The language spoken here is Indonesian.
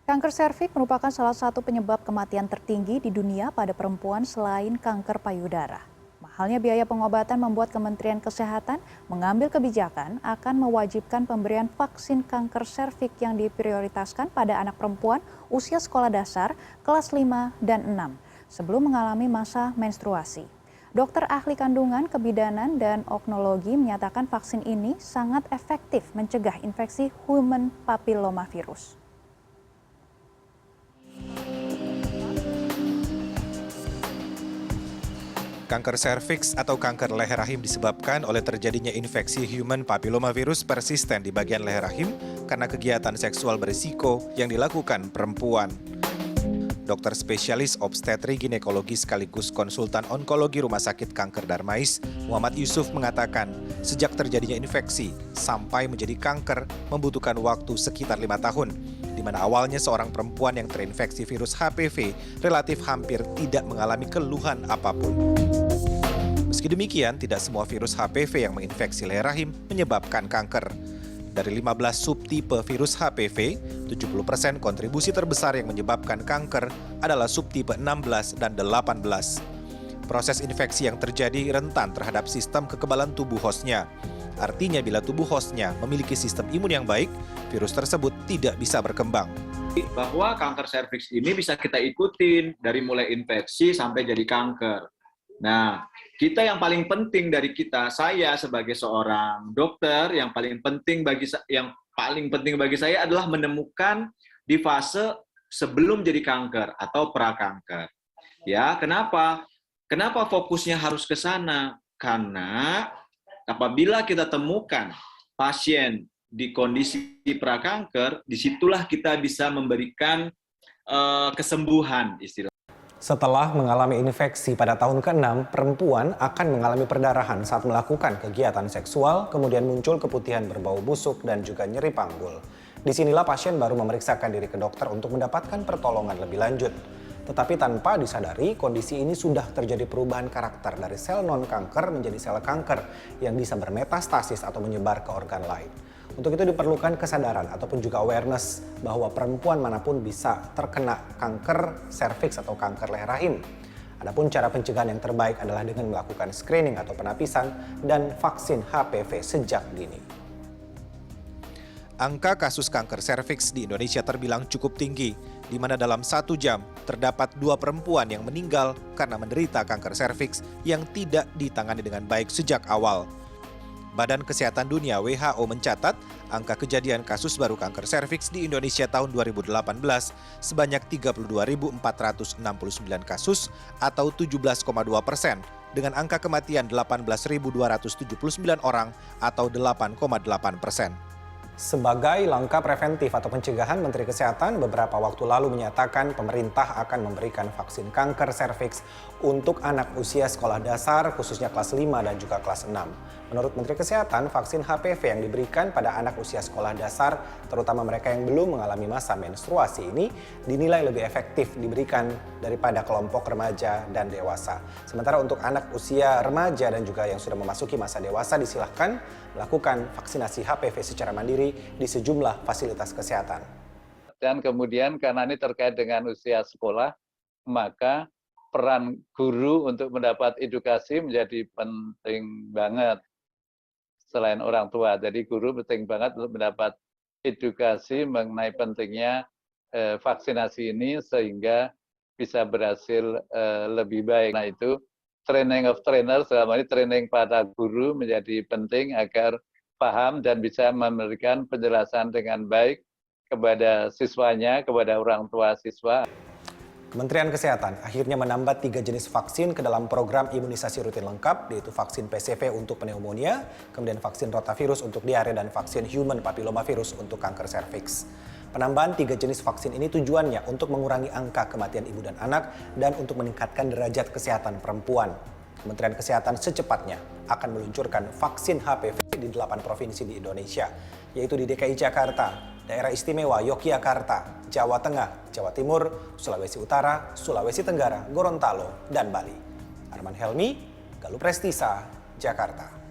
Kanker serviks merupakan salah satu penyebab kematian tertinggi di dunia pada perempuan selain kanker payudara. Mahalnya biaya pengobatan membuat Kementerian Kesehatan mengambil kebijakan akan mewajibkan pemberian vaksin kanker serviks yang diprioritaskan pada anak perempuan usia sekolah dasar kelas 5 dan 6 sebelum mengalami masa menstruasi. Dokter ahli kandungan, kebidanan, dan opnologi menyatakan vaksin ini sangat efektif mencegah infeksi human papillomavirus. Kanker serviks atau kanker leher rahim disebabkan oleh terjadinya infeksi human papillomavirus persisten di bagian leher rahim karena kegiatan seksual berisiko yang dilakukan perempuan. Dokter spesialis obstetri ginekologi sekaligus konsultan onkologi Rumah Sakit Kanker Darmais, Muhammad Yusuf mengatakan, sejak terjadinya infeksi sampai menjadi kanker membutuhkan waktu sekitar 5 tahun, di mana awalnya seorang perempuan yang terinfeksi virus HPV relatif hampir tidak mengalami keluhan apapun. Meski demikian, tidak semua virus HPV yang menginfeksi leher rahim menyebabkan kanker. Dari 15 subtipe virus HPV, 70% kontribusi terbesar yang menyebabkan kanker adalah subtipe 16 dan 18. Proses infeksi yang terjadi rentan terhadap sistem kekebalan tubuh hostnya. Artinya bila tubuh hostnya memiliki sistem imun yang baik, virus tersebut tidak bisa berkembang. Bahwa kanker serviks ini bisa kita ikutin dari mulai infeksi sampai jadi kanker. Nah, kita yang paling penting dari kita, saya sebagai seorang dokter, yang paling penting bagi saya adalah menemukan di fase sebelum jadi kanker atau prakanker. Ya, kenapa? Kenapa fokusnya harus ke sana? Karena apabila kita temukan pasien di kondisi prakanker, disitulah kita bisa memberikan kesembuhan istilahnya. Setelah mengalami infeksi pada tahun ke-6, perempuan akan mengalami perdarahan saat melakukan kegiatan seksual, kemudian muncul keputihan berbau busuk dan juga nyeri panggul. Disinilah pasien baru memeriksakan diri ke dokter untuk mendapatkan pertolongan lebih lanjut. Tetapi tanpa disadari, kondisi ini sudah terjadi perubahan karakter dari sel non-kanker menjadi sel kanker yang bisa bermetastasis atau menyebar ke organ lain. Untuk itu diperlukan kesadaran ataupun juga awareness bahwa perempuan manapun bisa terkena kanker serviks atau kanker leher rahim. Adapun cara pencegahan yang terbaik adalah dengan melakukan screening atau penapisan dan vaksin HPV sejak dini. Angka kasus kanker serviks di Indonesia terbilang cukup tinggi, di mana dalam 1 jam terdapat 2 perempuan yang meninggal karena menderita kanker serviks yang tidak ditangani dengan baik sejak awal. Badan Kesehatan Dunia WHO mencatat angka kejadian kasus baru kanker serviks di Indonesia tahun 2018 sebanyak 32.469 kasus atau 17,2%, dengan angka kematian 18.279 orang atau 8,8%. Sebagai langkah preventif atau pencegahan, Menteri Kesehatan beberapa waktu lalu menyatakan pemerintah akan memberikan vaksin kanker serviks untuk anak usia sekolah dasar khususnya kelas 5 dan juga kelas 6. Menurut Menteri Kesehatan, vaksin HPV yang diberikan pada anak usia sekolah dasar, terutama mereka yang belum mengalami masa menstruasi ini, dinilai lebih efektif diberikan daripada kelompok remaja dan dewasa. Sementara untuk anak usia remaja dan juga yang sudah memasuki masa dewasa disilahkan melakukan vaksinasi HPV secara mandiri di sejumlah fasilitas kesehatan. Dan kemudian karena ini terkait dengan usia sekolah, maka peran guru untuk mendapat edukasi menjadi penting banget selain orang tua. Jadi guru penting banget untuk mendapat edukasi mengenai pentingnya vaksinasi ini sehingga bisa berhasil lebih baik. Nah itu training of trainer, selama ini training pada guru menjadi penting agar paham dan bisa memberikan penjelasan dengan baik kepada siswanya, kepada orang tua siswa. Kementerian Kesehatan akhirnya menambah 3 jenis vaksin ke dalam program imunisasi rutin lengkap, yaitu vaksin PCV untuk pneumonia, kemudian vaksin rotavirus untuk diare, dan vaksin human papillomavirus untuk kanker serviks. Penambahan 3 jenis vaksin ini tujuannya untuk mengurangi angka kematian ibu dan anak dan untuk meningkatkan derajat kesehatan perempuan. Kementerian Kesehatan secepatnya akan meluncurkan vaksin HPV di 8 provinsi di Indonesia, yaitu di DKI Jakarta, Daerah Istimewa Yogyakarta, Jawa Tengah, Jawa Timur, Sulawesi Utara, Sulawesi Tenggara, Gorontalo, dan Bali. Arman Helmi, Galuh Prestisa, Jakarta.